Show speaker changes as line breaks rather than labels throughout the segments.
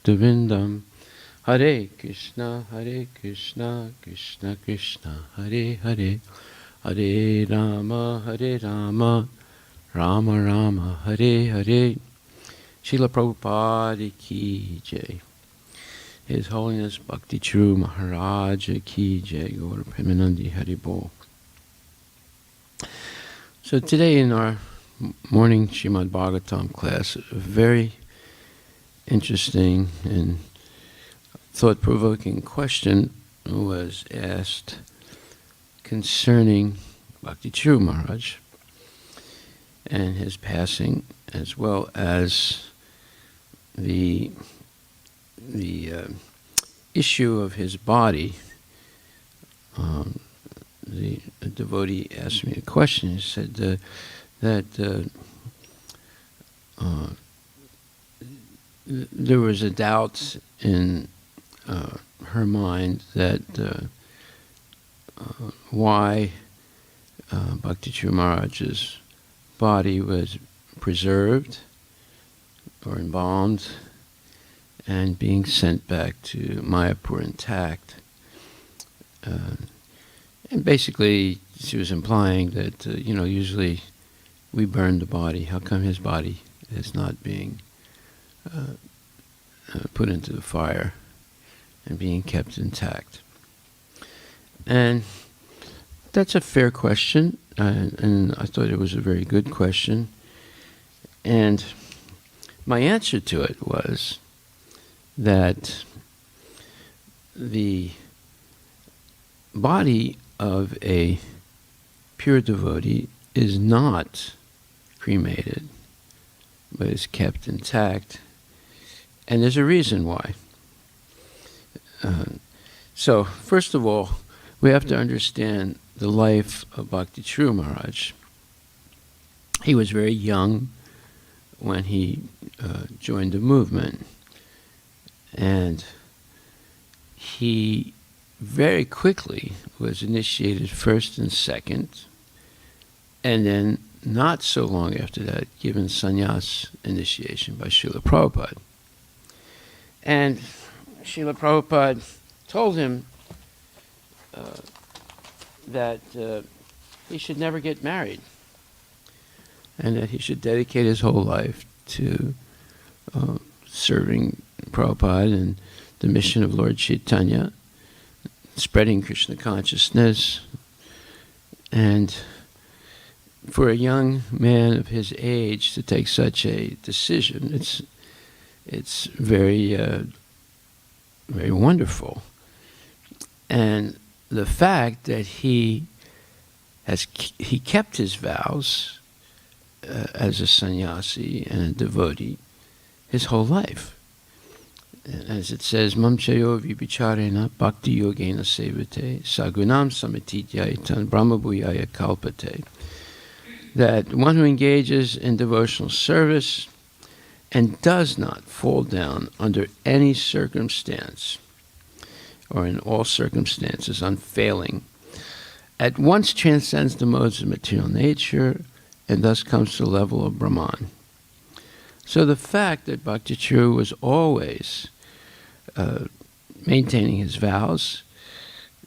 Bhaktivindam. Hare Krishna, Krishna Krishna, Hare Hare, Hare Rama, Rama Rama, Hare Hare. Srila Prabhupada ki jai. His Holiness Bhakti Charu Mahraj ki jai. Gaura Premanandi Haribol. So today in our morning Srimad Bhagavatam class, a very interesting and thought-provoking question was asked concerning Bhakti Charu Maharaj and his passing, as well as the issue of his body. The devotee asked me a question. He said that there was a doubt in her mind that why Bhakti Charu Maharaj's body was preserved or embalmed and being sent back to Mayapur intact. And basically, she was implying that, usually we burn the body. How come his body is not being put into the fire and being kept intact? And that's a fair question, and I thought it was a very good question. And my answer to it was that the body of a pure devotee is not cremated, but is kept intact. And there's a reason why. So, first of all, we have to understand the life of Bhakti Charu Maharaj. He was very young when he joined the movement. And he very quickly was initiated first and second, and then not so long after that given sannyas initiation by Srila Prabhupada. And Srila Prabhupada told him that he should never get married, and that he should dedicate his whole life to serving Prabhupada and the mission of Lord Chaitanya, spreading Krishna consciousness. And for a young man of his age to take such a decision, it's very very wonderful. And the fact that he kept his vows as a sannyasi and a devotee his whole life. As it says, Mam chayo vibicharena bhakti yogena sevate sagunam samitityaitan brahmabhuyaya kalpate. That one who engages in devotional service and does not fall down under any circumstance, or in all circumstances unfailing, at once transcends the modes of material nature and thus comes to the level of Brahman. So the fact that Bhakti Charu was always maintaining his vows,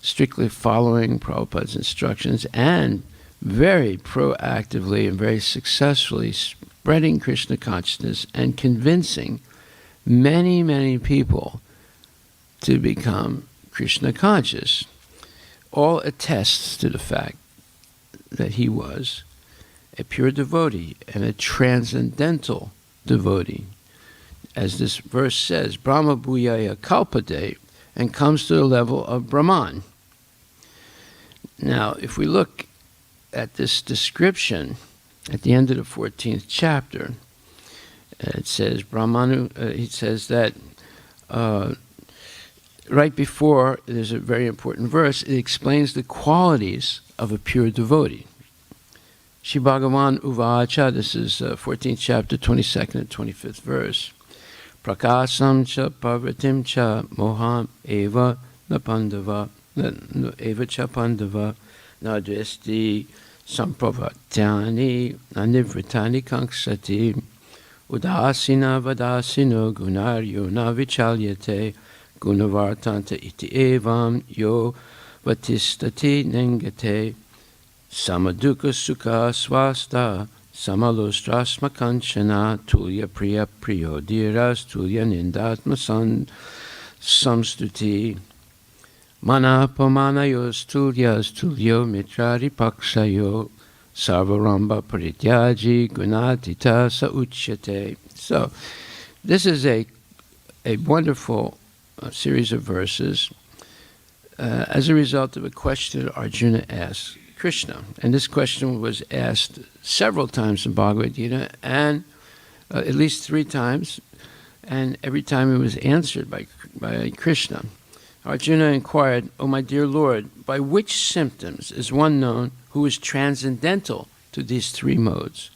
strictly following Prabhupada's instructions, and very proactively and very successfully spreading Krishna consciousness and convincing many, many people to become Krishna conscious, all attests to the fact that he was a pure devotee and a transcendental devotee. As this verse says, Brahma Bhuyaya Kalpade, and comes to the level of Brahman. Now, if we look at this description at the end of the 14th chapter, it says, it says that right before, there's a very important verse, it explains the qualities of a pure devotee. Shri Bhagavan Uvacha, this is 14th chapter, 22nd and 25th verse. Prakasam cha parvatim cha moham eva napandava eva cha pandava nadvesti sampravatyani anivritani kanksati Udasina vadasino gunaryo na vichalyate gunavartanta iti evam yo vatistati nengate samaduka sukha swasta samalostrasma kanchana tulya priya priyo dhiras tulya nindatma samstuti manapamanayos tulyas tulyo mitrari pakshayo sarvaramba parityaji gunatita sa uchyate. So this is a wonderful series of verses as a result of a question that Arjuna asked Krishna. And this question was asked several times in Bhagavad-Gita, and at least 3 times, and every time it was answered by Krishna. Arjuna inquired, "O my dear Lord, by which symptoms is one known who is transcendental to these 3 modes?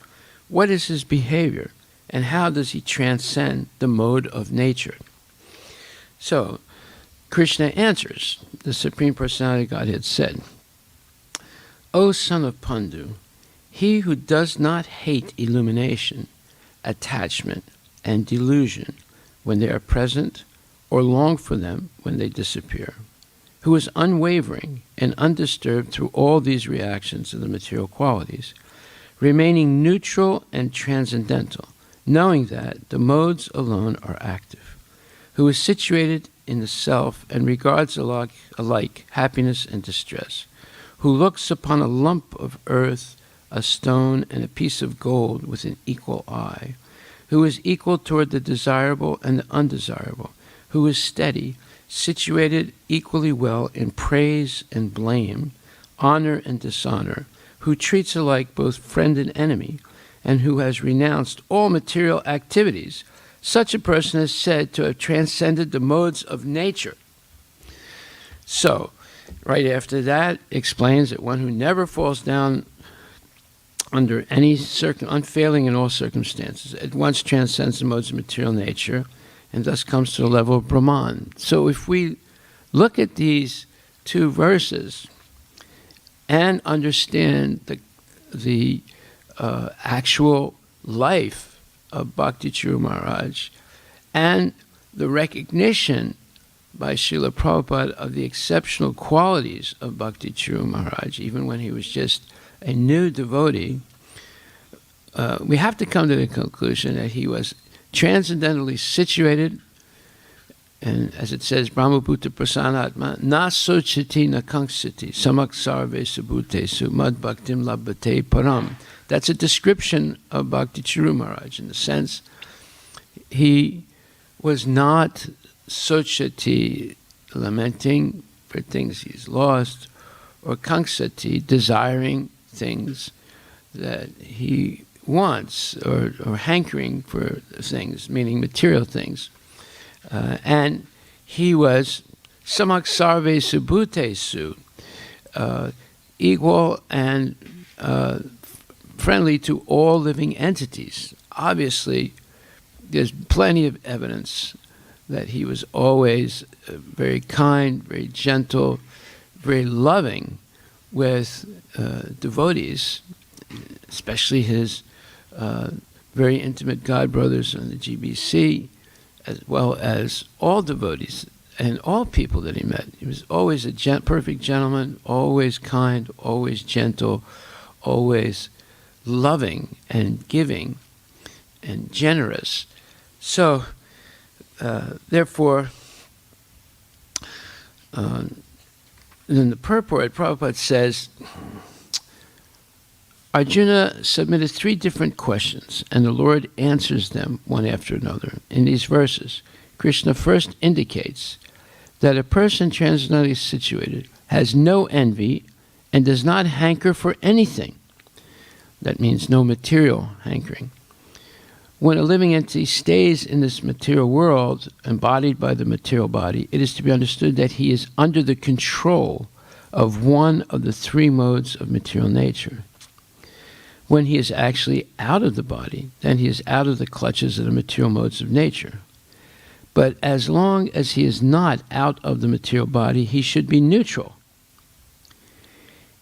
What is his behavior, and how does he transcend the mode of nature?" So, Krishna answers. The Supreme Personality of Godhead said, "O son of Pandu, he who does not hate illumination, attachment, and delusion when they are present, or long for them when they disappear, who is unwavering and undisturbed through all these reactions of the material qualities, remaining neutral and transcendental, knowing that the modes alone are active, who is situated in the self and regards alike happiness and distress, who looks upon a lump of earth, a stone, and a piece of gold with an equal eye, who is equal toward the desirable and the undesirable, who is steady, situated equally well in praise and blame, honor and dishonor, who treats alike both friend and enemy, and who has renounced all material activities. Such a person is said to have transcended the modes of nature." So, right after that, explains that one who never falls down under any unfailing in all circumstances, at once transcends the modes of material nature, and thus comes to the level of Brahman. So if we look at these 2 verses and understand the actual life of Bhakti Charu Maharaj and the recognition by Srila Prabhupada of the exceptional qualities of Bhakti Charu Maharaj, even when he was just a new devotee, we have to come to the conclusion that he was transcendentally situated, and as it says, Brahmabhuta prasanatma, na sochati na kanksati, samak sarve subhutesu, mad bhaktim labbate param. That's a description of Bhakti Charu Maharaj, in the sense he was not sochati, lamenting for things he's lost, or kanksati, desiring things that he wants, or hankering for things, meaning material things. And he was samak sarve subhutesu, equal and friendly to all living entities. Obviously, there's plenty of evidence that he was always very kind, very gentle, very loving with devotees, especially his very intimate god brothers in the GBC, as well as all devotees and all people that he met. He was always a perfect gentleman, always kind, always gentle, always loving and giving and generous. So, therefore, in the purport, Prabhupada says, Arjuna submitted 3 different questions, and the Lord answers them one after another. In these verses, Krishna first indicates that a person transcendently situated has no envy and does not hanker for anything. That means no material hankering. When a living entity stays in this material world, embodied by the material body, it is to be understood that he is under the control of one of the 3 modes of material nature. When he is actually out of the body, then he is out of the clutches of the material modes of nature. But as long as he is not out of the material body, he should be neutral.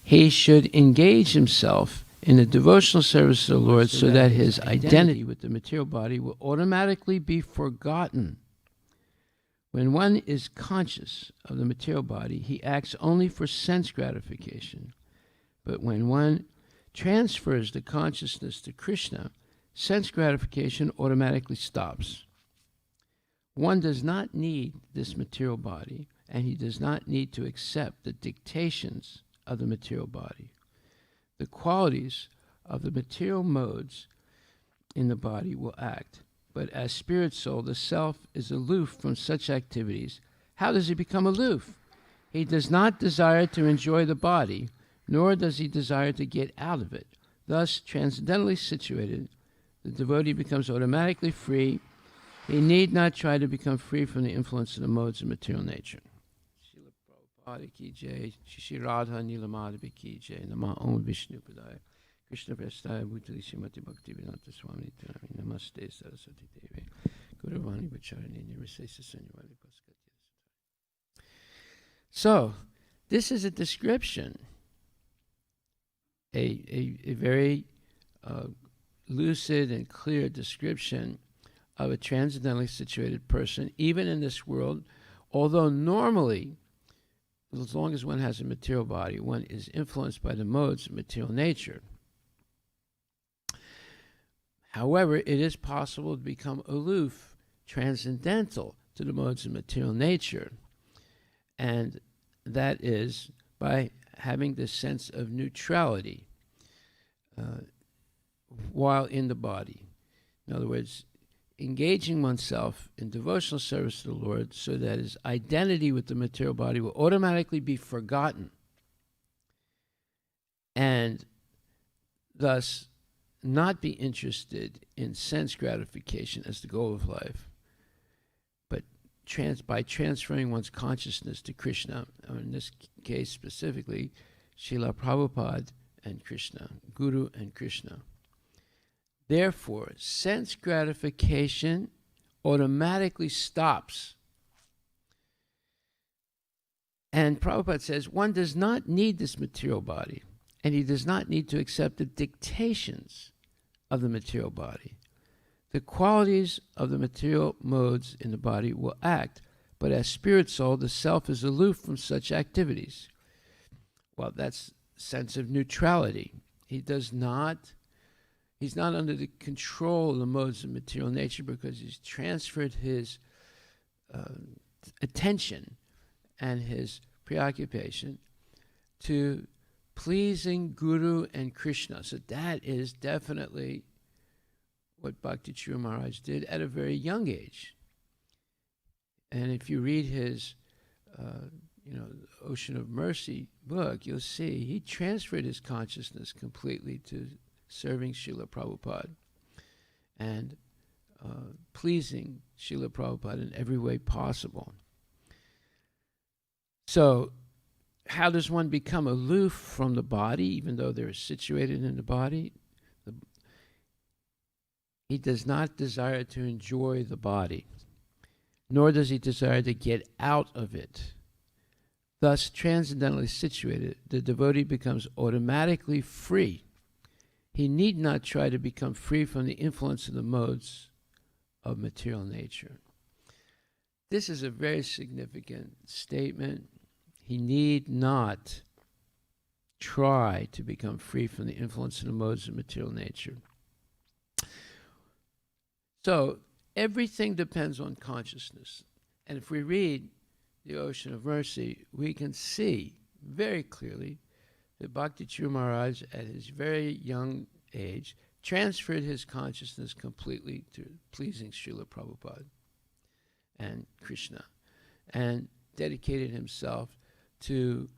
He should engage himself in the devotional service of the Lord so that his identity with the material body will automatically be forgotten. When one is conscious of the material body, he acts only for sense gratification. But when one transfers the consciousness to Krishna, sense gratification automatically stops. One does not need this material body, and he does not need to accept the dictations of the material body. The qualities of the material modes in the body will act, but as spirit soul, the self is aloof from such activities. How does he become aloof? He does not desire to enjoy the body, nor does he desire to get out of it. Thus, transcendently situated, the devotee becomes automatically free. He need not try to become free from the influence of the modes of material nature. Srila Prabhupada ki jai, Shri Radha Nila Madhava ki jai, Namah Om Vishnu Padaya, Krishna Prestaya Bhutali Srimati Bhakti Swami Namaste Saraswati Devi, Gauravani Vacharani Nirvisesa Sanyavali Paskati. So, this is a description, a very lucid and clear description of a transcendently situated person, even in this world, although normally, as long as one has a material body, one is influenced by the modes of material nature. However, it is possible to become aloof, transcendental to the modes of material nature, and that is by having this sense of neutrality while in the body. In other words, engaging oneself in devotional service to the Lord so that his identity with the material body will automatically be forgotten, and thus not be interested in sense gratification as the goal of life, but by transferring one's consciousness to Krishna, or in this case specifically, Srila Prabhupada and Krishna, Guru and Krishna. Therefore, sense gratification automatically stops. And Prabhupada says one does not need this material body, and he does not need to accept the dictations of the material body. The qualities of the material modes in the body will act, but as spirit soul, the self is aloof from such activities. Well, that's sense of neutrality. He's not under the control of the modes of material nature because he's transferred his attention and his preoccupation to pleasing Guru and Krishna. So that is definitely what Bhakti Charu Mahraj did at a very young age. And if you read his Ocean of Mercy book, you'll see he transferred his consciousness completely to serving Srila Prabhupada and pleasing Srila Prabhupada in every way possible. So, how does one become aloof from the body, even though they're situated in the body? He does not desire to enjoy the body, nor does he desire to get out of it. Thus, transcendentally situated, the devotee becomes automatically free. He need not try to become free from the influence of the modes of material nature. This is a very significant statement. He need not try to become free from the influence of the modes of material nature. So, everything depends on consciousness. And if we read the Ocean of Mercy, we can see very clearly that Bhakti Charu Maharaj, at his very young age, transferred his consciousness completely to pleasing Srila Prabhupada and Krishna, and dedicated himself to,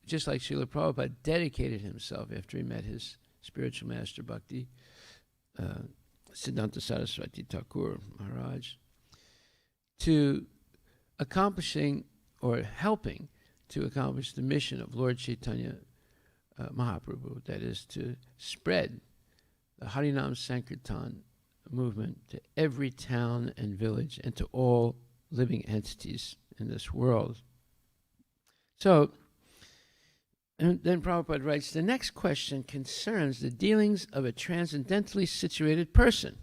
just like Srila Prabhupada dedicated himself after he met his spiritual master Bhakti Siddhanta Saraswati Thakur Maharaj, to accomplishing or helping to accomplish the mission of Lord Chaitanya Mahaprabhu, that is to spread the Harinam Sankirtan movement to every town and village and to all living entities in this world. So, And then Prabhupada writes, the next question concerns the dealings of a transcendentally situated person.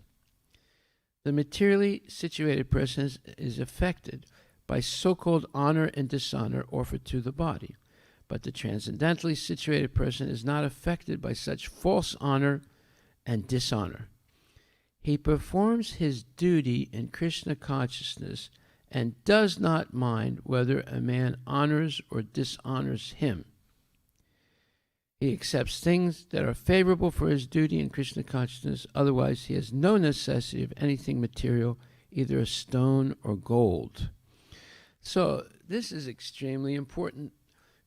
The materially situated person is affected by so-called honor and dishonor offered to the body. But the transcendentally situated person is not affected by such false honor and dishonor. He performs his duty in Krishna consciousness and does not mind whether a man honors or dishonors him. He accepts things that are favorable for his duty in Krishna consciousness, otherwise he has no necessity of anything material, either a stone or gold. So this is extremely important,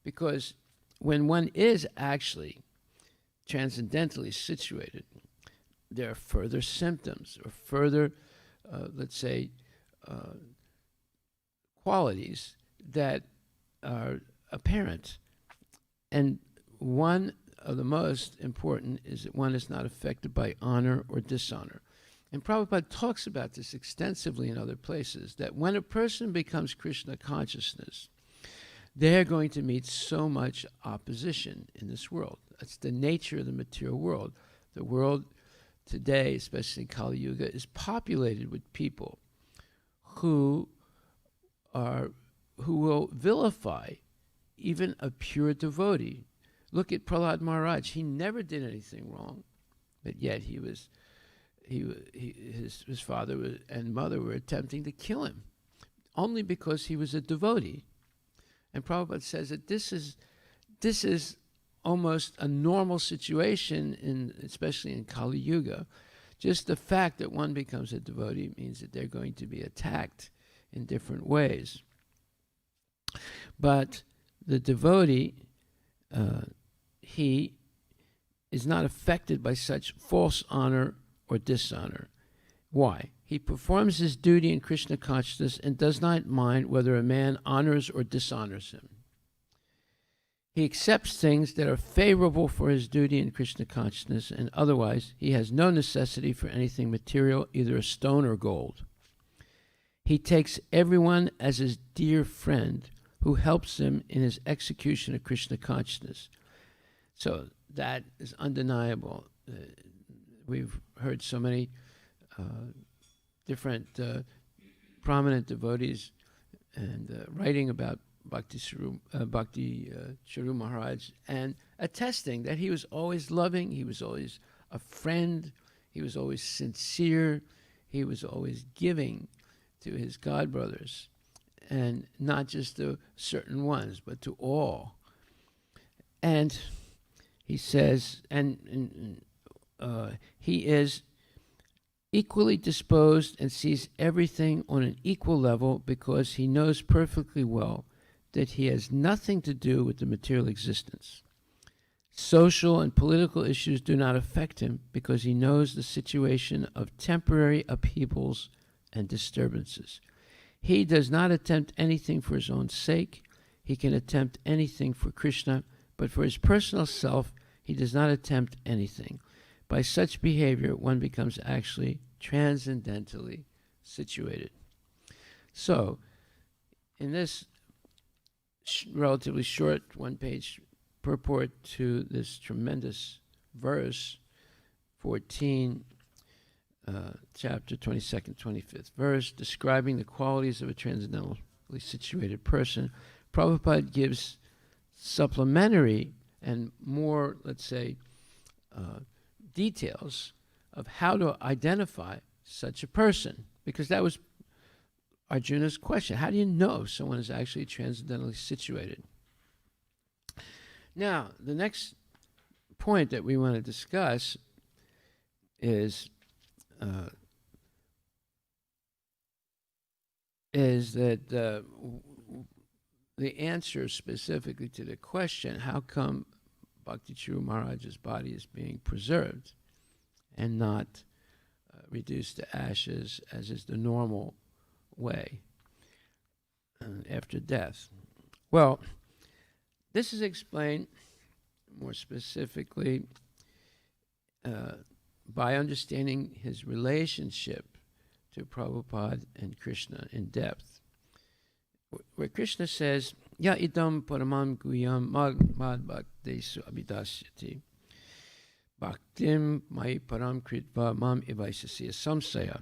because when one is actually transcendentally situated, there are further symptoms or further, qualities that are apparent. And one of the most important is that one is not affected by honor or dishonor. And Prabhupada talks about this extensively in other places, that when a person becomes Krishna consciousness, they're going to meet so much opposition in this world. That's the nature of the material world. The world today, especially in Kali Yuga, is populated with people who will vilify even a pure devotee. Look at Prahlad Maharaj. He never did anything wrong, but yet his father and mother were attempting to kill him, only because he was a devotee. And Prabhupada says that this is almost a normal situation, especially in Kali Yuga. Just the fact that one becomes a devotee means that they're going to be attacked in different ways. But the devotee, he is not affected by such false honor or dishonor. Why? He performs his duty in Krishna consciousness and does not mind whether a man honors or dishonors him. He accepts things that are favorable for his duty in Krishna consciousness, and otherwise he has no necessity for anything material, either a stone or gold. He takes everyone as his dear friend who helps him in his execution of Krishna consciousness. So that is undeniable. We've heard so many different prominent devotees and writing about Bhakti Charu Mahraj, and attesting that he was always loving, he was always a friend, he was always sincere, he was always giving to his godbrothers, and not just to certain ones, but to all. And he says, he is equally disposed and sees everything on an equal level, because he knows perfectly well that he has nothing to do with the material existence. Social and political issues do not affect him, because he knows the situation of temporary upheavals and disturbances. He does not attempt anything for his own sake. He can attempt anything for Krishna, but for his personal self, he does not attempt anything. By such behavior, one becomes actually transcendentally situated. So, in this relatively short one-page purport to this tremendous verse, 14, chapter 22nd, 25th verse, describing the qualities of a transcendentally situated person, Prabhupada gives supplementary and more, details of how to identify such a person, because that was Arjuna's question. How do you know someone is actually transcendentally situated? Now, the next point that we want to discuss is that the answer specifically to the question, how come Bhakti Charu Maharaj's body is being preserved and not reduced to ashes, as is the normal way after death? Well, this is explained more specifically by understanding his relationship to Prabhupada and Krishna in depth, where Krishna says, Ya idam paramam guyam mad bhaktesu abhidasyati. Bhaktim mai param kritva mam evaisasya samsaya.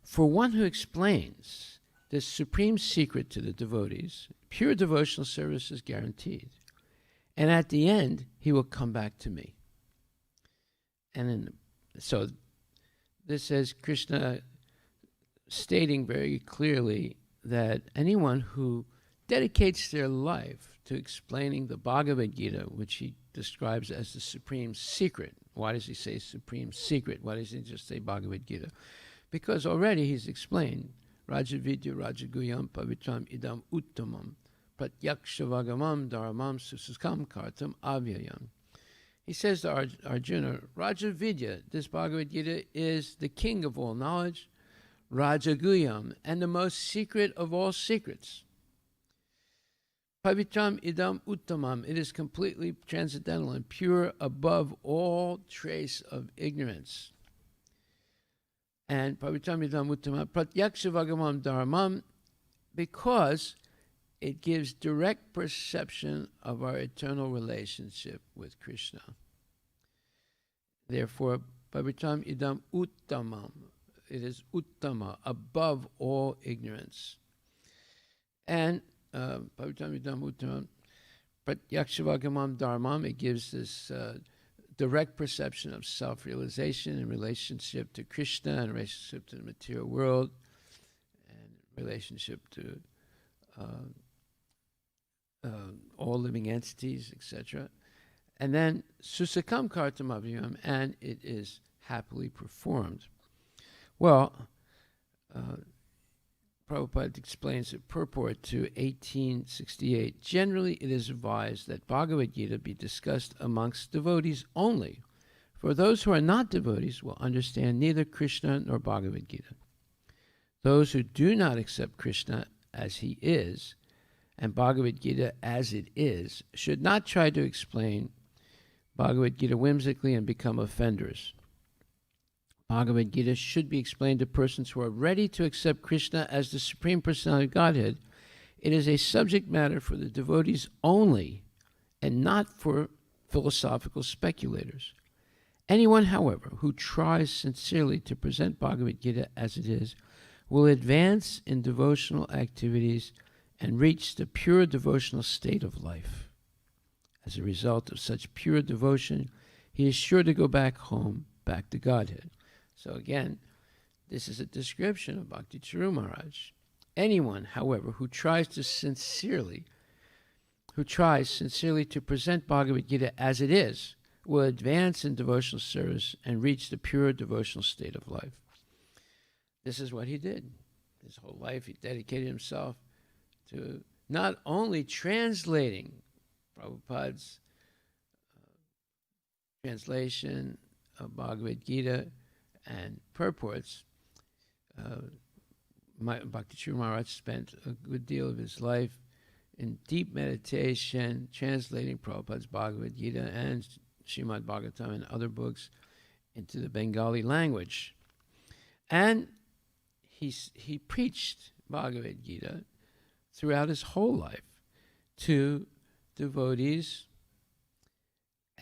For one who explains this supreme secret to the devotees, pure devotional service is guaranteed. And at the end, he will come back to me. So this is Krishna stating very clearly that anyone who dedicates their life to explaining the Bhagavad Gita, which he describes as the supreme secret. Why does he say supreme secret? Why doesn't he just say Bhagavad Gita? Because already he's explained Rajavidya Rajaguyam Pavitram Idam Uttamam Pratyaksha Dharamam Susukam Kartam Avyayam. He says to Arjuna, Rajavidya, this Bhagavad Gita, is the king of all knowledge, Rajaguyam, and the most secret of all secrets. Pavitram idam uttamam, it is completely transcendental and pure above all trace of ignorance. And Pavitram idam uttamam, pratyaksha vagamam dharmam, because it gives direct perception of our eternal relationship with Krishna. Therefore, Pavitram idam uttamam, it is uttama, above all ignorance. And Pavitram idam uttamam, pratyaksha dharmam, it gives this direct perception of self-realization in relationship to Krishna, and relationship to the material world, and relationship to all living entities, etc. And then susakam kartam avyam, and it is happily performed. Well, Prabhupada explains the purport to 1868. Generally, it is advised that Bhagavad Gita be discussed amongst devotees only, for those who are not devotees will understand neither Krishna nor Bhagavad Gita. Those who do not accept Krishna as he is, and Bhagavad Gita as it is, should not try to explain Bhagavad Gita whimsically and become offenders. Bhagavad Gita should be explained to persons who are ready to accept Krishna as the Supreme Personality of Godhead. It is a subject matter for the devotees only, and not for philosophical speculators. Anyone, however, who tries sincerely to present Bhagavad Gita as it is, will advance in devotional activities and reach the pure devotional state of life. As a result of such pure devotion, he is sure to go back home, back to Godhead. So again, this is a description of Bhakti Charu Maharaj. Anyone, however, who tries sincerely to present Bhagavad Gita as it is, will advance in devotional service and reach the pure devotional state of life. This is what he did. His whole life he dedicated himself to not only translating Prabhupada's translation of Bhagavad Gita and purports. Bhakti Charu Maharaj spent a good deal of his life in deep meditation, translating Prabhupada's Bhagavad Gita and Srimad Bhagavatam and other books into the Bengali language. And he preached Bhagavad Gita throughout his whole life to devotees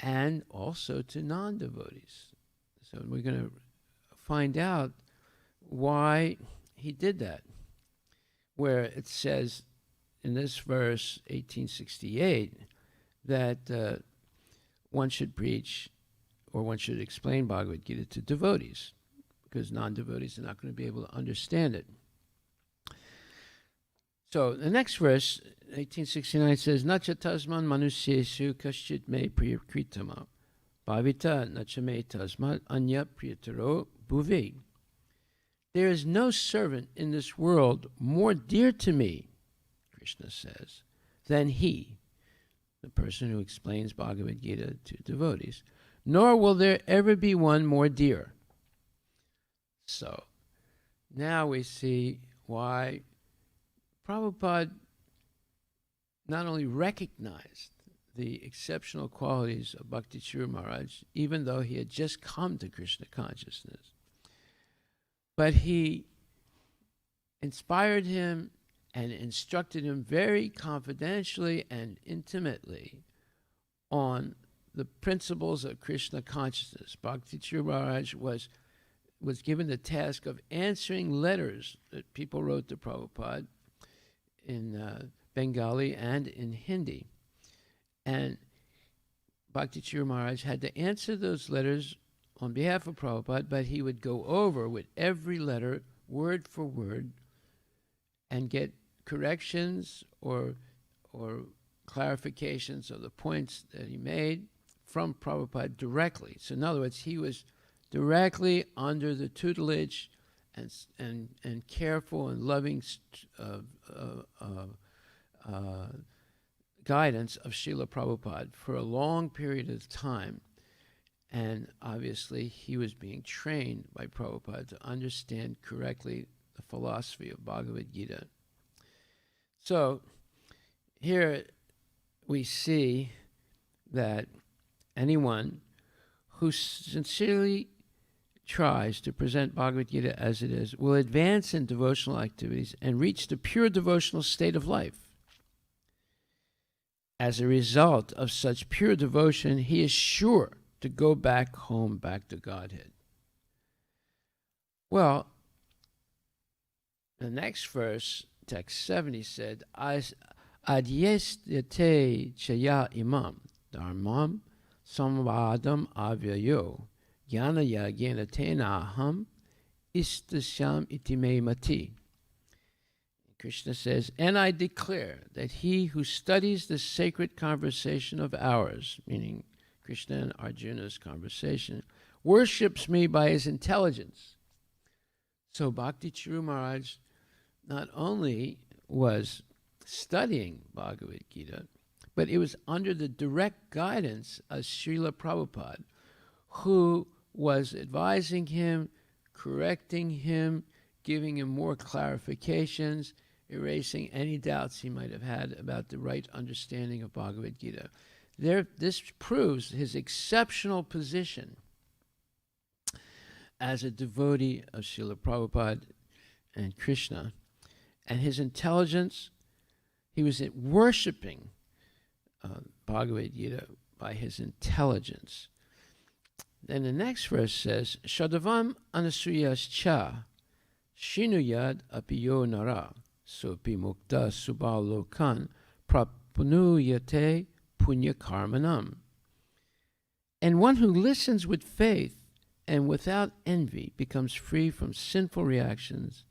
and also to non-devotees. So we're going to find out why he did that, where it says in this verse 1868 that one should preach or one should explain Bhagavad Gita to devotees, because non-devotees are not going to be able to understand it. So the next verse, 1869, says, Nacha tasman manusyesu kaschit me priyakritama bhavita nacha me tasmat anya priyataro bhuvi. There is no servant in this world more dear to me, Krishna says, than he, the person who explains Bhagavad Gita to devotees, nor will there ever be one more dear. So now we see why Prabhupada not only recognized the exceptional qualities of Bhakti Charu Maharaj, even though he had just come to Krishna consciousness, but he inspired him and instructed him very confidentially and intimately on the principles of Krishna consciousness. Bhakti Charu Maharaj was given the task of answering letters that people wrote to Prabhupada in Bengali and in Hindi. And Bhakti Charu Maharaj had to answer those letters on behalf of Prabhupada, but he would go over with every letter, word for word, and get corrections or clarifications of the points that he made from Prabhupada directly. So in other words, he was directly under the tutelage and careful and loving guidance of Srila Prabhupada for a long period of time. And obviously he was being trained by Prabhupada to understand correctly the philosophy of Bhagavad-Gita. So here we see that anyone who sincerely tries to present Bhagavad-Gita as it is will advance in devotional activities and reach the pure devotional state of life. As a result of such pure devotion, he is sure to go back home, back to Godhead. Well, the next verse, text 70, said, Adyestyate chaya imam dharmam samvadam avyayo jnanaya jnana tena aham istasyam itime mati. Krishna says, and I declare that he who studies the sacred conversation of ours, meaning Krishna and Arjuna's conversation, worships me by his intelligence. So Bhakti Charu Maharaj not only was studying Bhagavad Gita, but it was under the direct guidance of Srila Prabhupada, who was advising him, correcting him, giving him more clarifications, erasing any doubts he might have had about the right understanding of Bhagavad Gita. This proves his exceptional position as a devotee of Srila Prabhupada and Krishna, and his intelligence. He was worshipping Bhagavad Gita by his intelligence. Then the next verse says, Shadavam anasuyas cha shinuyad apiyo nara sopi mukta subalokan prapunuyate punya karmanam. And one who listens with faith and without envy becomes free from sinful reactions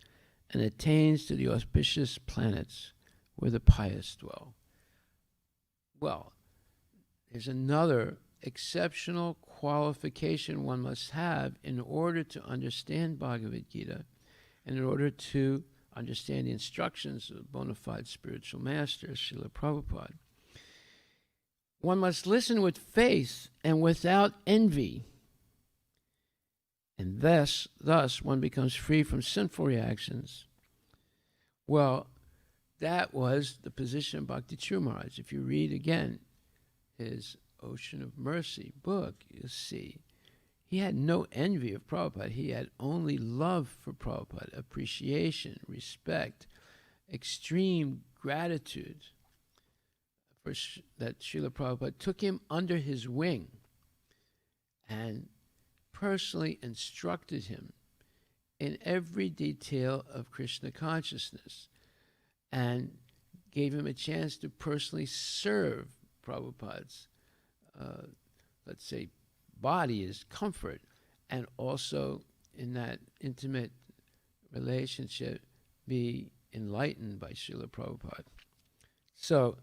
and attains to the auspicious planets where the pious dwell. Well, there's another exceptional qualification one must have in order to understand Bhagavad Gita and in order to understand the instructions of bona fide spiritual master, Srila Prabhupada. One must listen with faith and without envy. And thus one becomes free from sinful reactions. Well, that was the position of Bhakti Charu Maharaj. If you read again his Ocean of Mercy book, you'll see he had no envy of Prabhupada. He had only love for Prabhupada, appreciation, respect, extreme gratitude for that Srila Prabhupada took him under his wing and personally instructed him in every detail of Krishna consciousness and gave him a chance to personally serve Prabhupada's, let's say, body, his comfort, and also in that intimate relationship be enlightened by Srila Prabhupada. So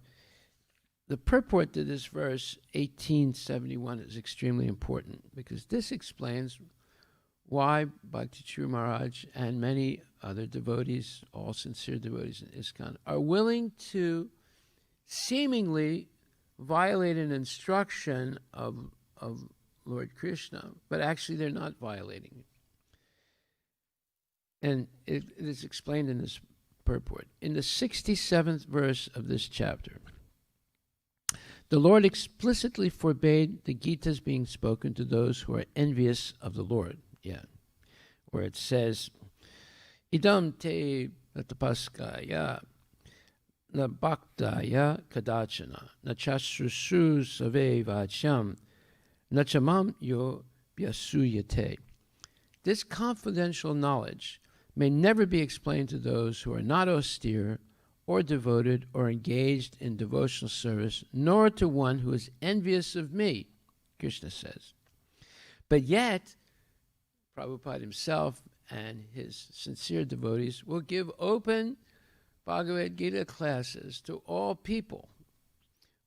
the purport to this verse 1871 is extremely important because this explains why Bhakti Charu Maharaj and many other devotees, all sincere devotees in Iskcon, are willing to seemingly violate an instruction of Lord Krishna, but actually they're not violating it. And it is explained in this purport. In the 67th verse of this chapter, the Lord explicitly forbade the Gita's being spoken to those who are envious of the Lord. Yeah, where it says, Idam te natapaskaya na bhaktaya kadachana, na chashushu save vacham, na chamam yo vyasuyate. This confidential knowledge may never be explained to those who are not austere or devoted or engaged in devotional service, nor to one who is envious of me, Krishna says. But yet, Prabhupada himself and his sincere devotees will give open Bhagavad-Gita classes to all people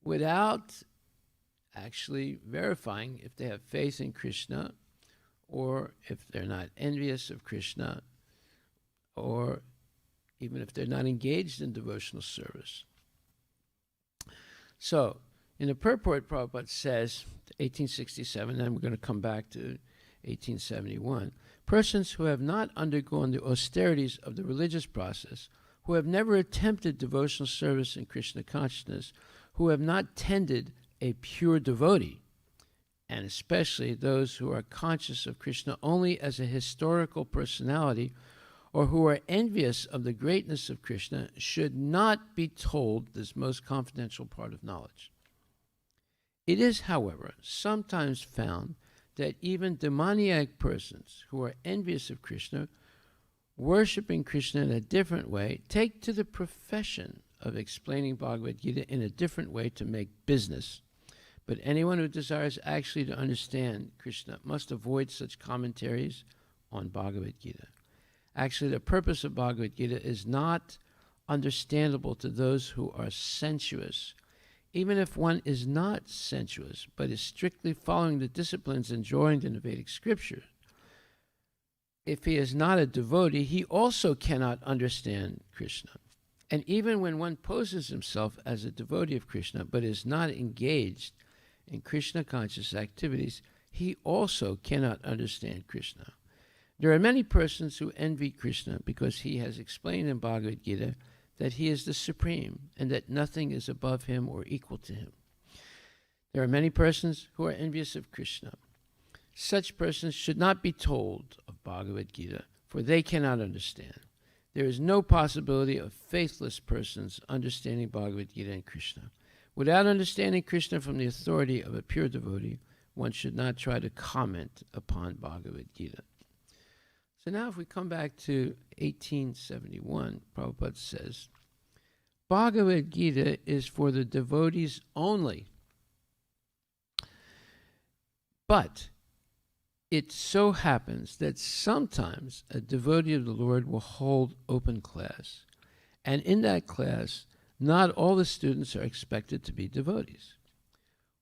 without actually verifying if they have faith in Krishna, or if they're not envious of Krishna, or even if they're not engaged in devotional service. So, in the purport, Prabhupada says, 1867, and we're going to come back to 1871, persons who have not undergone the austerities of the religious process, who have never attempted devotional service in Krishna consciousness, who have not tended a pure devotee, and especially those who are conscious of Krishna only as a historical personality, or who are envious of the greatness of Krishna, should not be told this most confidential part of knowledge. It is, however, sometimes found that even demoniac persons who are envious of Krishna, worshipping Krishna in a different way, take to the profession of explaining Bhagavad Gita in a different way to make business. But anyone who desires actually to understand Krishna must avoid such commentaries on Bhagavad Gita. Actually, the purpose of Bhagavad Gita is not understandable to those who are sensuous, even if one is not sensuous, but is strictly following the disciplines enjoined in the Vedic scripture. If he is not a devotee, he also cannot understand Krishna. And even when one poses himself as a devotee of Krishna, but is not engaged in Krishna conscious activities, he also cannot understand Krishna. There are many persons who envy Krishna because he has explained in Bhagavad Gita that he is the supreme and that nothing is above him or equal to him. There are many persons who are envious of Krishna. Such persons should not be told of Bhagavad Gita, for they cannot understand. There is no possibility of faithless persons understanding Bhagavad Gita and Krishna. Without understanding Krishna from the authority of a pure devotee, one should not try to comment upon Bhagavad Gita. So now if we come back to 1871, Prabhupada says, Bhagavad Gita is for the devotees only. But it so happens that sometimes a devotee of the Lord will hold open class. And in that class, not all the students are expected to be devotees.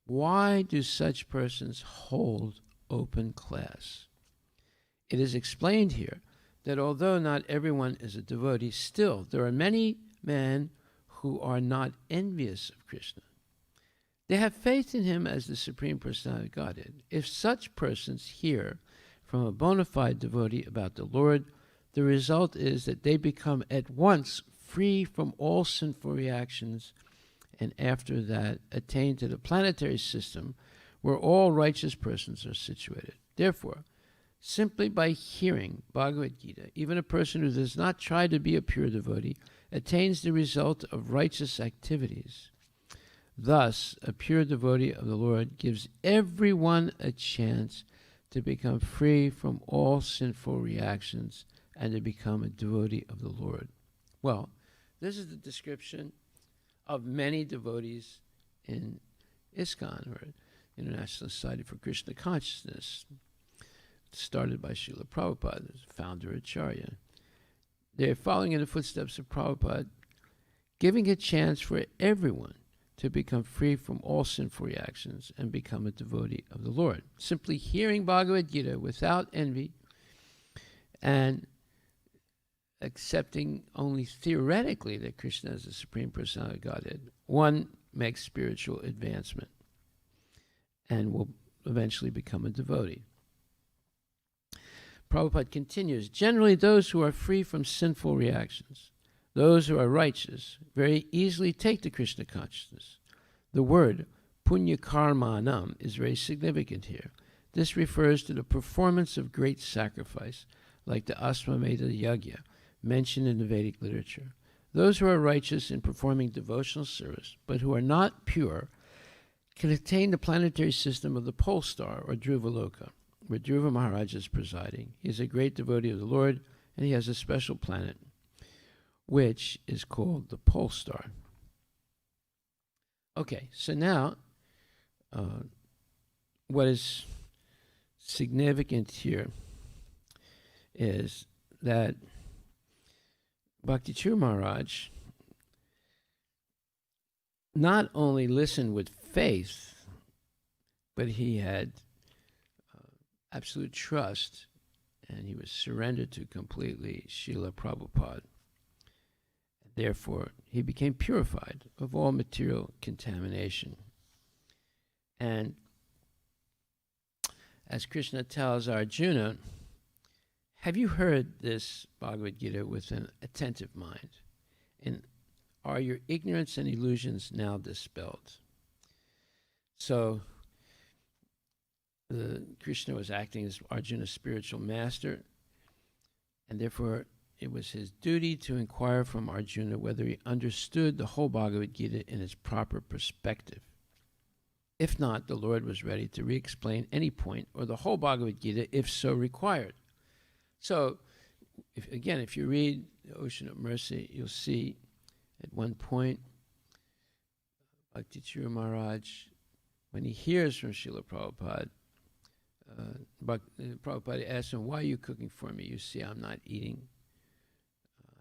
Why do such persons hold open class? It is explained here that although not everyone is a devotee, still there are many men who are not envious of Krishna. They have faith in him as the Supreme Personality of Godhead. If such persons hear from a bona fide devotee about the Lord, the result is that they become at once free from all sinful reactions, and after that attain to the planetary system where all righteous persons are situated. Therefore, simply by hearing Bhagavad Gita, even a person who does not try to be a pure devotee attains the result of righteous activities. Thus, a pure devotee of the Lord gives everyone a chance to become free from all sinful reactions and to become a devotee of the Lord. Well, this is the description of many devotees in Iskcon, or International Society for Krishna Consciousness, started by Srila Prabhupada, the founder Acharya. They're following in the footsteps of Prabhupada, giving a chance for everyone to become free from all sinful reactions and become a devotee of the Lord. Simply hearing Bhagavad Gita without envy and accepting only theoretically that Krishna is the Supreme Personality of Godhead, one makes spiritual advancement and will eventually become a devotee. Prabhupada continues, generally those who are free from sinful reactions, those who are righteous, very easily take to Krishna consciousness. The word punya karmanam is very significant here. This refers to the performance of great sacrifice, like the Asvamedha Yagya, mentioned in the Vedic literature. Those who are righteous in performing devotional service, but who are not pure, can attain the planetary system of the pole star, or Dhruvaloka, where Dhruva Maharaj is presiding. He is a great devotee of the Lord, and he has a special planet, which is called the pole star. Okay, so now, what is significant here is that Bhakti Charu Maharaj not only listened with faith, but he had absolute trust, and he was surrendered to completely Srila Prabhupada. Therefore, he became purified of all material contamination. And as Krishna tells Arjuna, have you heard this Bhagavad Gita with an attentive mind? And are your ignorance and illusions now dispelled? So, Krishna was acting as Arjuna's spiritual master, and therefore it was his duty to inquire from Arjuna whether he understood the whole Bhagavad Gita in its proper perspective. If not, the Lord was ready to re-explain any point or the whole Bhagavad Gita if so required. So, if you read the Ocean of Mercy, you'll see at one point, Bhakti Charu Maharaj, when he hears from Srila Prabhupada, Prabhupada asks him, why are you cooking for me? You see I'm not eating.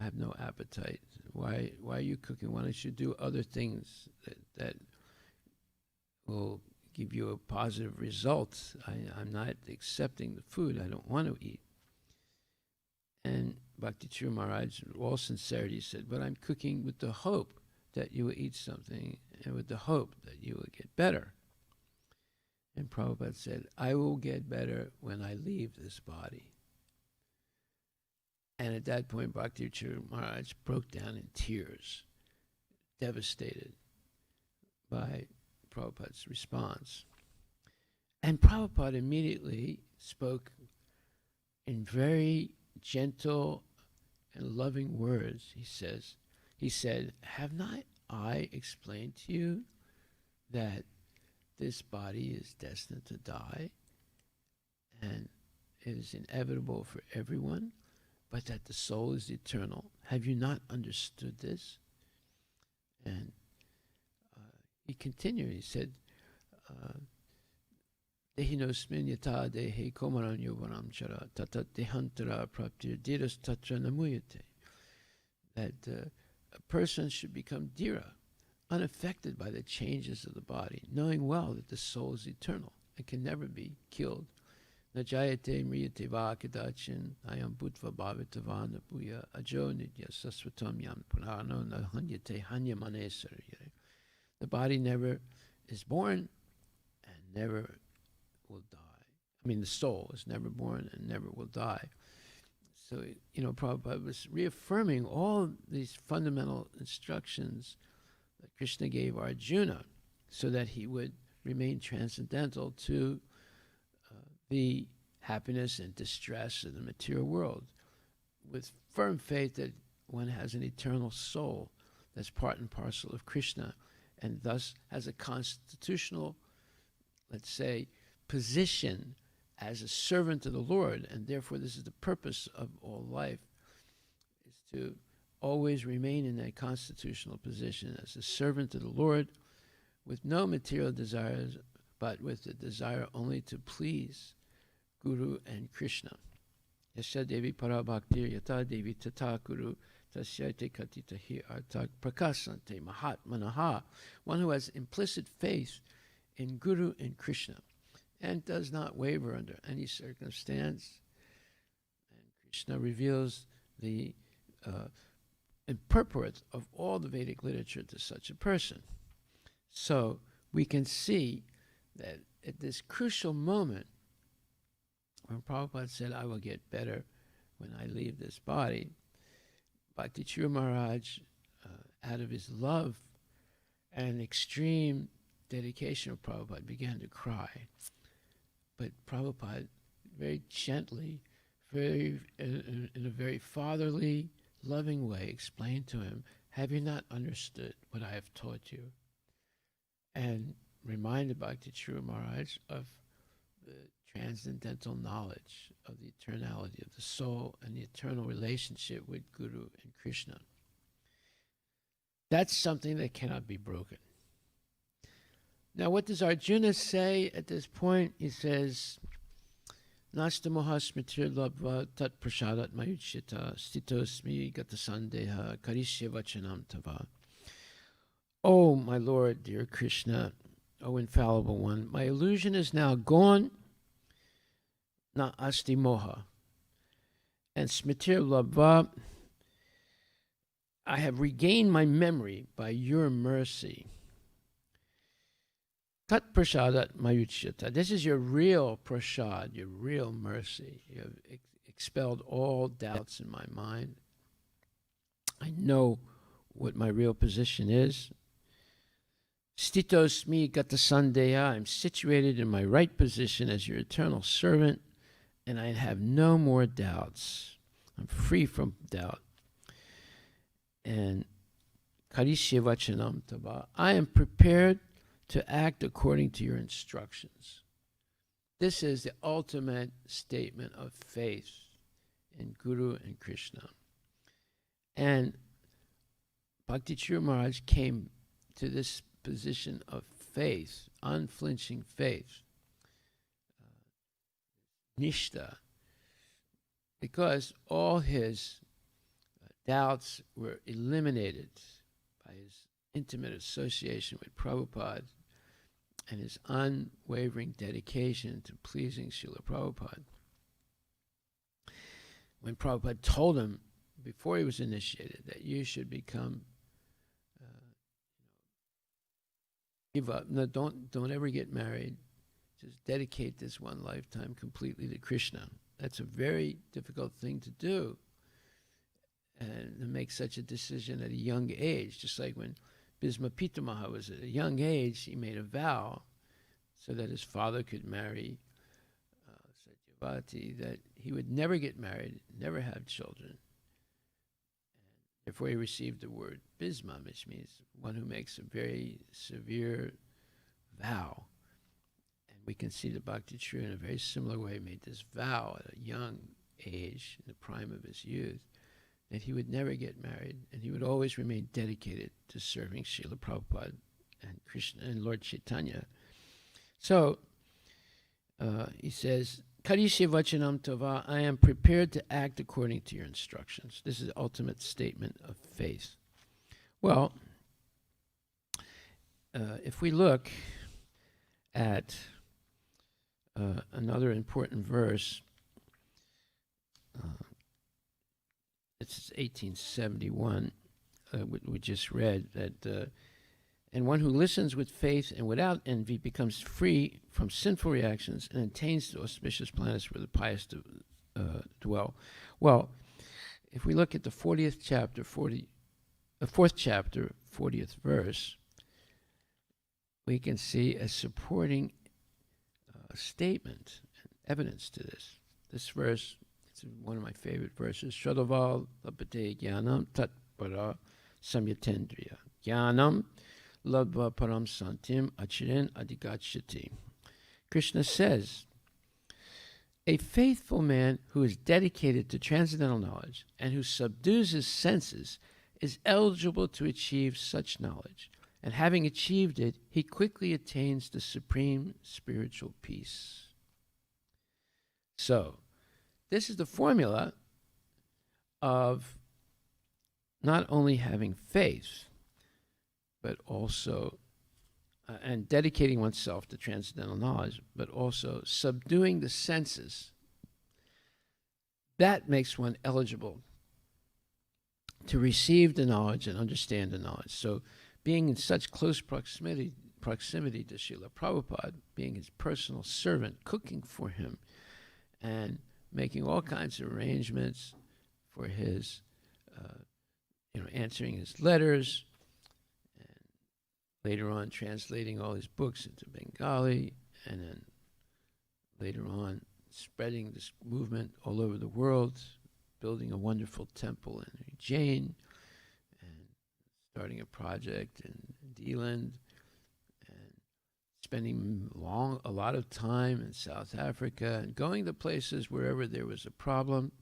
I have no appetite. Why are you cooking? Why don't you do other things that will give you a positive result? I'm not accepting the food. I don't want to eat. And Bhakti Charu Maharaj, in all sincerity, said, but I'm cooking with the hope that you will eat something and with the hope that you will get better. And Prabhupada said, I will get better when I leave this body. And at that point, Bhakti Charu Maharaj broke down in tears, devastated by Prabhupada's response. And Prabhupada immediately spoke in very gentle and loving words. He said, have not I explained to you that this body is destined to die and it is inevitable for everyone, but that the soul is eternal? Have you not understood this? And he continued, he said, Dehinosmin yata dehe komaran yovanam chara tata dehantara praptir dhiras tatra namuyate. That a person should become dhira, unaffected by the changes of the body, knowing well that the soul is eternal and can never be killed. Najayate mriyate va kadachin ayam bhutva bhavitavana bhuya ajo nidya sasvatam yam punano nahanyate hanyamane sarire. The body never is born and never will die. I mean, the soul is never born and never will die. So, Prabhupada was reaffirming all these fundamental instructions that Krishna gave Arjuna so that he would remain transcendental to the happiness and distress of the material world, with firm faith that one has an eternal soul that's part and parcel of Krishna, and thus has a constitutional, let's say, position as a servant of the Lord. And therefore this is the purpose of all life, is to always remain in that constitutional position as a servant of the Lord, with no material desires, but with the desire only to please Guru and Krishna. Yasya Devi Parabhaktir Yata Devi Tata Guru Tasyate Katita Hi Artak Prakasante Mahatmanaha. One who has implicit faith in Guru and Krishna and does not waver under any circumstance. And Krishna reveals the purport of all the Vedic literature to such a person. So we can see that at this crucial moment, when Prabhupada said, I will get better when I leave this body, Bhakti Charu Maharaj, out of his love and extreme dedication of Prabhupada, began to cry. But Prabhupada very gently, in a very fatherly, loving way, explained to him Have you not understood what I have taught you? And reminded Bhakti Charu Maharaj of the transcendental knowledge of the eternality of the soul and the eternal relationship with Guru and Krishna. That's something that cannot be broken. Now, what does Arjuna say at this point? He says, Nasta moha smritir labva tat prashadat mayuchita stitosmi gata sandeha karishya vachanam tava. Oh, my Lord, dear Krishna, O infallible one, my illusion is now gone, na asti moha. And smritir labva, I have regained my memory by your mercy. Tat prasadat mayuchyata. This is your real prasad, your real mercy. You have expelled all doubts in my mind. I know what my real position is. Stitosmi gata sandeya. I'm situated in my right position as your eternal servant, and I have no more doubts. I'm free from doubt. And karishya vachanam tava. I am prepared to act according to your instructions. This is the ultimate statement of faith in Guru and Krishna. And Bhakti Charu Maharaj came to this position of faith, unflinching faith, nishta, because all his doubts were eliminated by his intimate association with Prabhupada and his unwavering dedication to pleasing Srila Prabhupada. When Prabhupada told him before he was initiated that you should become, give up, no, don't ever get married, just dedicate this one lifetime completely to Krishna. That's a very difficult thing to do, and to make such a decision at a young age, just like when Bhisma Pitamaha was at a young age, he made a vow so that his father could marry Satyavati, that he would never get married, never have children. And therefore he received the word Bhisma, which means one who makes a very severe vow. And we can see that Bhakti Charu in a very similar way made this vow at a young age, in the prime of his youth, that he would never get married, and he would always remain dedicated to serving Srila Prabhupada and Krishna and Lord Chaitanya. So he says, Karishya vachanam tava, I am prepared to act according to your instructions. This is the ultimate statement of faith. Well, if we look at another important verse, it's 1871, we just read that, and one who listens with faith and without envy becomes free from sinful reactions and attains the auspicious planets where the pious dwell. Well, if we look at the 40th chapter, 4th chapter, 40th verse, we can see a supporting statement and evidence to this. This verse, it's one of my favorite verses. Shadaval labhate jnanam tat para samyatendriya. Jnanam labha param santim achiren adhigachyati. Krishna says, a faithful man who is dedicated to transcendental knowledge and who subdues his senses is eligible to achieve such knowledge. And having achieved it, he quickly attains the supreme spiritual peace. So, this is the formula of not only having faith, but also, and dedicating oneself to transcendental knowledge, but also subduing the senses. That makes one eligible to receive the knowledge and understand the knowledge. So, being in such close proximity to Srila Prabhupada, being his personal servant, cooking for him, and making all kinds of arrangements for his, answering his letters, and later on translating all his books into Bengali, and then later on spreading this movement all over the world, building a wonderful temple in Ujjain, and starting a project in Deland and spending a lot of time in South Africa and going to places wherever there was a problem.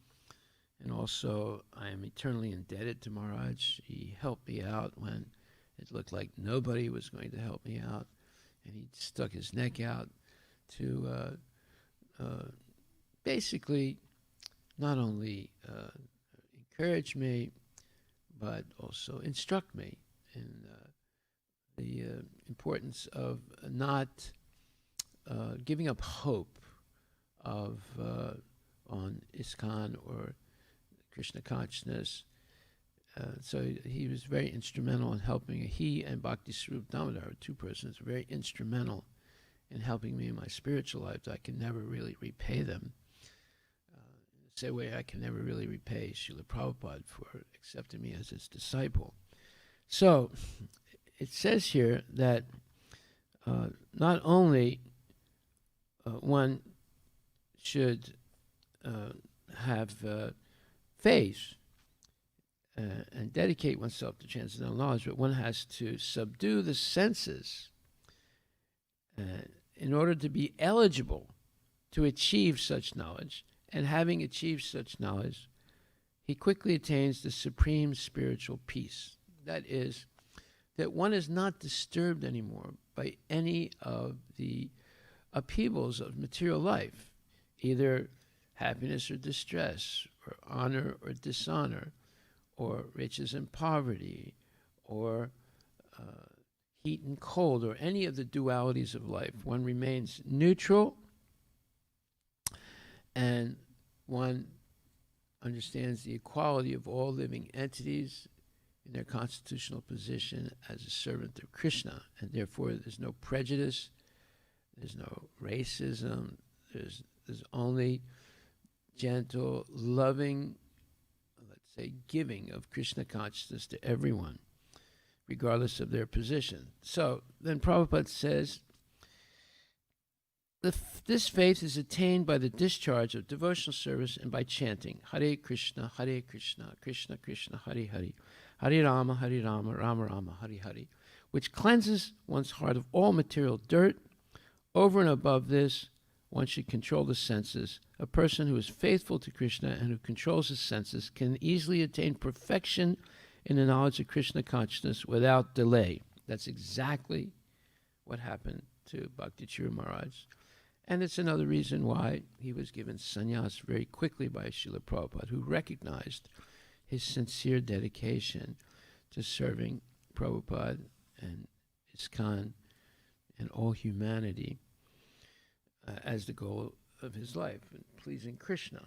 And also, I am eternally indebted to Maharaj. He helped me out when it looked like nobody was going to help me out. And he stuck his neck out to basically not only encourage me, but also instruct me in the importance of not giving up hope of on Iskcon or Krishna consciousness. So he was very instrumental in helping. He and Bhakti Charu Swami, two persons, very instrumental in helping me in my spiritual life. I can never really repay them. In the same way I can never really repay Srila Prabhupada for accepting me as his disciple. So it says here that not only one should have faith and dedicate oneself to transcendental knowledge, but one has to subdue the senses in order to be eligible to achieve such knowledge. And having achieved such knowledge, he quickly attains the supreme spiritual peace. That is, that one is not disturbed anymore by any of the upheavals of material life, either happiness or distress, or honor or dishonor, or riches and poverty, or heat and cold, or any of the dualities of life. One remains neutral, and one understands the equality of all living entities in their constitutional position as a servant of Krishna, and therefore there's no prejudice, there's no racism, there's only gentle, loving, let's say, giving of Krishna consciousness to everyone, regardless of their position. So then Prabhupada says, this faith is attained by the discharge of devotional service and by chanting Hare Krishna, Krishna Krishna, Hare Hare, Hare Rama, Rama Rama, Hare Hare, which cleanses one's heart of all material dirt. Over and above this, one should control the senses. A person who is faithful to Krishna and who controls his senses can easily attain perfection in the knowledge of Krishna consciousness without delay. That's exactly what happened to Bhakti Charu Maharaj. And it's another reason why he was given sannyas very quickly by Srila Prabhupada, who recognized his sincere dedication to serving Prabhupada and Iskcon and all humanity as the goal of his life, and pleasing Krishna.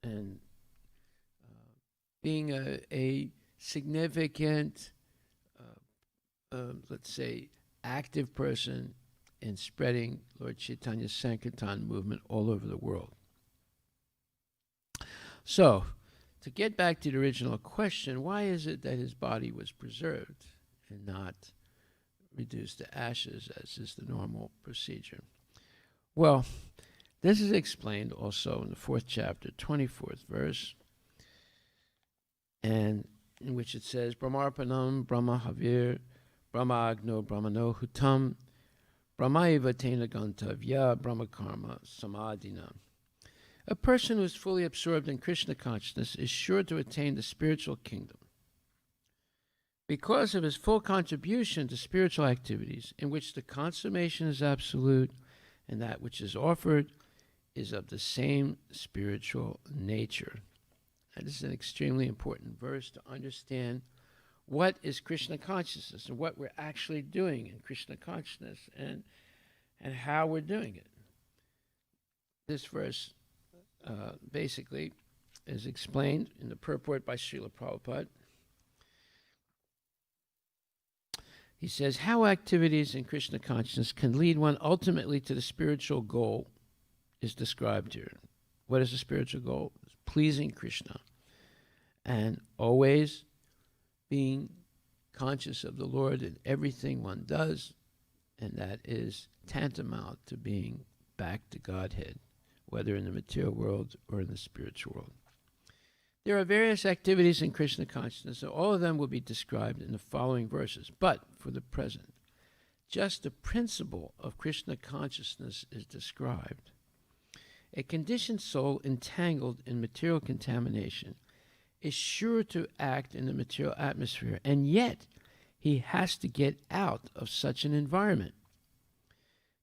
And being a significant, let's say, active person in spreading Lord Chaitanya's Sankirtan movement all over the world. So, to get back to the original question, why is it that his body was preserved and not reduced to ashes, as is the normal procedure? Well, this is explained also in the 4th chapter, 24th verse, and in which it says, Brahmarpanam Brahma Havir Brahma Agno Brahmano Hutam Brahmaiva Tena Gantavya Brahma Karma Samadhina. A person who is fully absorbed in Krishna consciousness is sure to attain the spiritual kingdom. Because of his full contribution to spiritual activities, in which the consummation is absolute and that which is offered is of the same spiritual nature. And this is an extremely important verse to understand what is Krishna consciousness and what we're actually doing in Krishna consciousness and how we're doing it. This verse basically is explained in the purport by Srila Prabhupada. He says, how activities in Krishna consciousness can lead one ultimately to the spiritual goal is described here. What is the spiritual goal? It's pleasing Krishna and always being conscious of the Lord in everything one does, and that is tantamount to being back to Godhead, whether in the material world or in the spiritual world. There are various activities in Krishna consciousness, and all of them will be described in the following verses. But for the present, just the principle of Krishna consciousness is described. A conditioned soul entangled in material contamination is sure to act in the material atmosphere, and yet he has to get out of such an environment.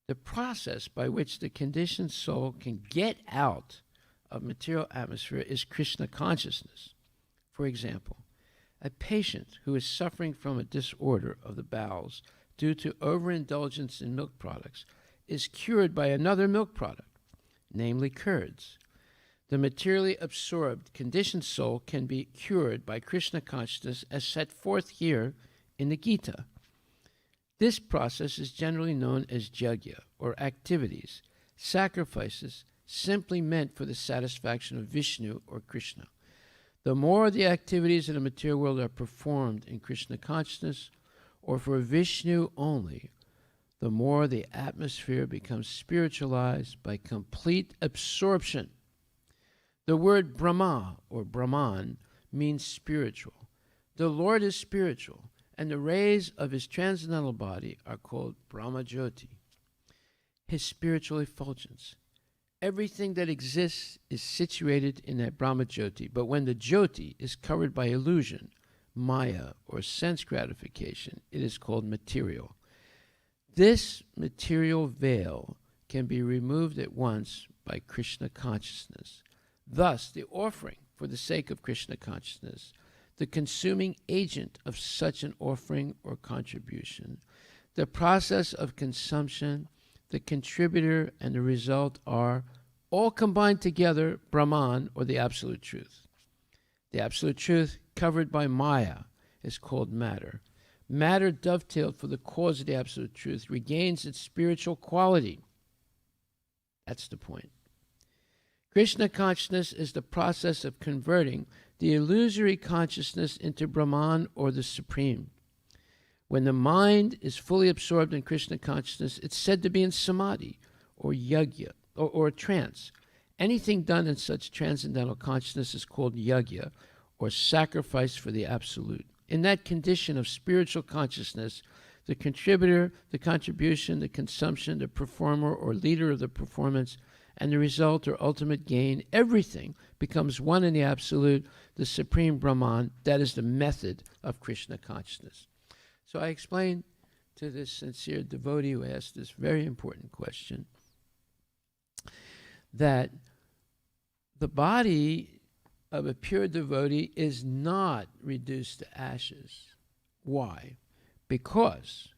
The process by which the conditioned soul can get out of material atmosphere is Krishna consciousness. For example, a patient who is suffering from a disorder of the bowels due to overindulgence in milk products is cured by another milk product, namely curds. The materially absorbed conditioned soul can be cured by Krishna consciousness as set forth here in the Gita. This process is generally known as yajna, or activities, sacrifices simply meant for the satisfaction of Vishnu or Krishna. The more the activities in the material world are performed in Krishna consciousness or for Vishnu only, the more the atmosphere becomes spiritualized by complete absorption. The word Brahma or Brahman means spiritual. The Lord is spiritual, and the rays of his transcendental body are called Brahma Jyoti, his spiritual effulgence. Everything that exists is situated in that Brahma Jyoti, but when the Jyoti is covered by illusion, Maya, or sense gratification, it is called material. This material veil can be removed at once by Krishna consciousness. Thus, the offering for the sake of Krishna consciousness, the consuming agent of such an offering or contribution, the process of consumption, the contributor, and the result are all combined together Brahman, or the Absolute Truth. The Absolute Truth, covered by Maya, is called matter. Matter, dovetailed for the cause of the Absolute Truth, regains its spiritual quality. That's the point. Krishna consciousness is the process of converting the illusory consciousness into Brahman, or the Supreme. When the mind is fully absorbed in Krishna consciousness, it's said to be in samadhi, or yajna, or trance. Anything done in such transcendental consciousness is called yajna, or sacrifice for the Absolute. In that condition of spiritual consciousness, the contributor, the contribution, the consumption, the performer or leader of the performance, and the result or ultimate gain, everything becomes one in the Absolute, the Supreme Brahman. That is the method of Krishna consciousness. So I explained to this sincere devotee who asked this very important question that the body of a pure devotee is not reduced to ashes. Why? Because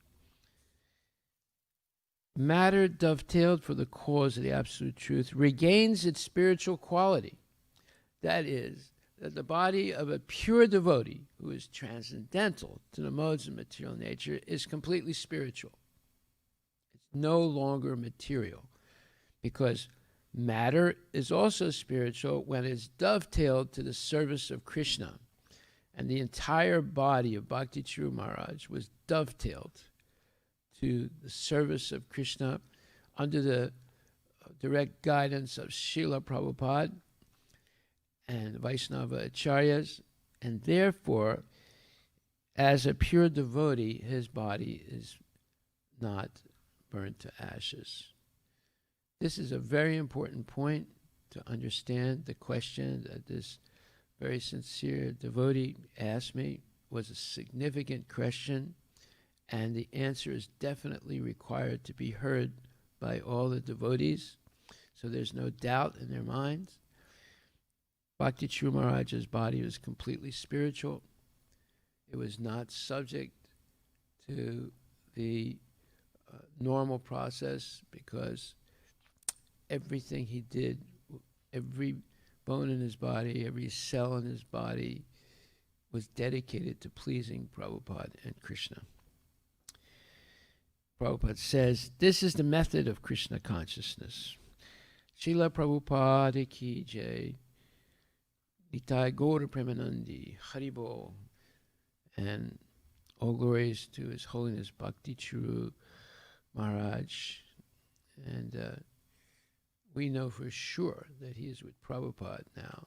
matter dovetailed for the cause of the Absolute Truth regains its spiritual quality. That is, that the body of a pure devotee who is transcendental to the modes of material nature is completely spiritual. It's no longer material, because matter is also spiritual when it's dovetailed to the service of Krishna. And the entire body of Bhakti Charu Mahraj was dovetailed to the service of Krishna under the direct guidance of Srila Prabhupada and Vaishnava Acharyas, and therefore, as a pure devotee, his body is not burnt to ashes. This is a very important point to understand. The question that this very sincere devotee asked me was a significant question, and the answer is definitely required to be heard by all the devotees, so there's no doubt in their minds. Bhakti Charu Maharaj's body was completely spiritual. It was not subject to the normal process, because everything he did, every bone in his body, every cell in his body was dedicated to pleasing Prabhupada and Krishna. Prabhupada says, this is the method of Krishna consciousness. Srila Prabhupada ki jai, Nitai Gaura Premanandi, Haribol, and all glories to His Holiness Bhakti Charu Maharaj. And we know for sure that he is with Prabhupada now.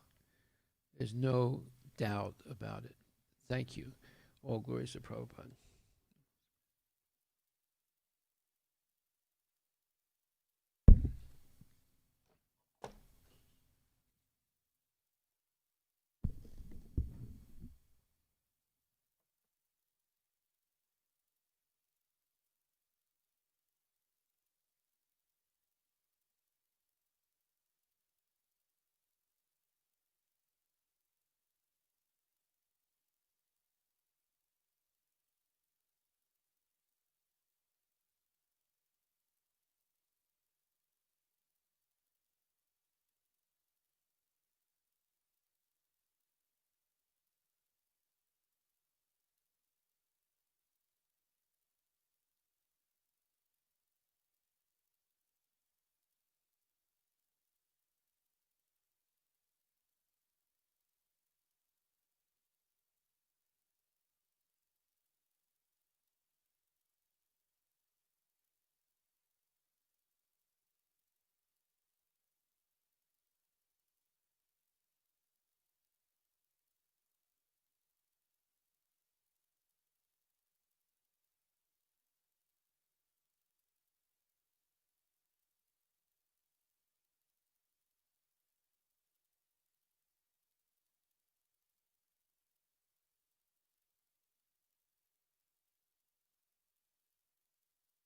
There's no doubt about it. Thank you. All glories to Prabhupada.